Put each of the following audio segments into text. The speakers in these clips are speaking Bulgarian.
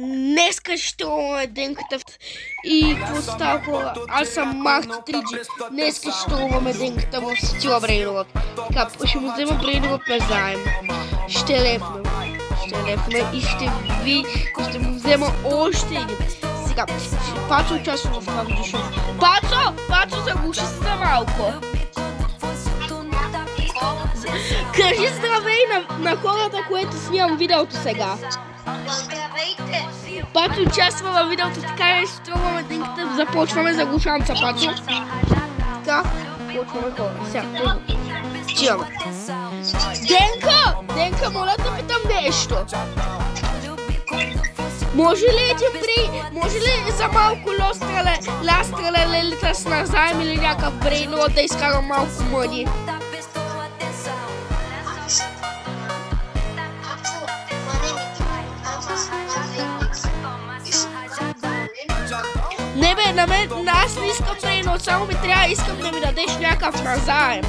Днеска ще имаме денката и какво става хора? Аз съм Март 3G. Днеска ще имаме денката в стила Брейнрод. Така, ще му взема Брейнрод на заем. Ще лепна и ще му взема още един. Сега, Пацо участва в това годишно. Пацо, заглуши се за малко. Кажи здравей на хората, които снимам видеото сега. Здравейте! Пацо участва във видеото, така и ще тръгваме денката. Започваме заглушанца, Пацо. Така, почваме хора. Сега, чиваме. Денка, моля да питам нещо. Може ли за малко ластрале лелита с назаем или някакъв брейнрод да изкарам малко мъни? Не бе, аз не искам брейнрод, само ми искам да ми дадеш някакъв назаем.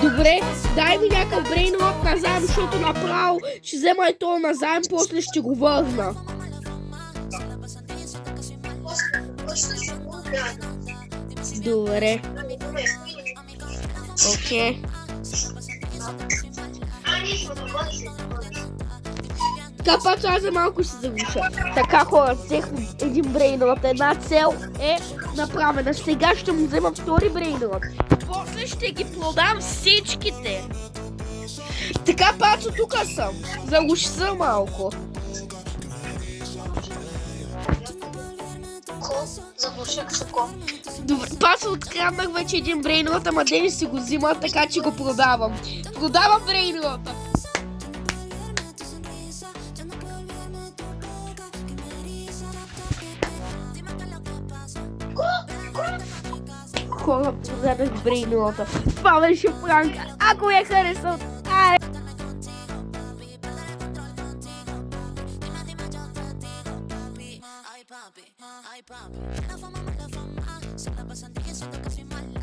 Добре, дай ми някакъв брейнрод назаем, защото направо ще взема и това назаем, после ще го върна. Добре. Окей. Така, Пацо, аз за малко ще се заглуша. Така, хора, взех един брейнрод. Една цел е направена. Сега ще му взема втори брейнрод. После ще ги продам всичките. Така, Пацо, тук съм. Заглуши се малко. Заглуших шоко. Добре, Пацо, откраднах вече един брейнрод, ама Денис си го взима, така че го продавам. Продавам брейнрода. Хора, продадах брейнрода. Това беше пранк. Ако я харесал, Ay papi, la fama, se está pasando y eso casi mal.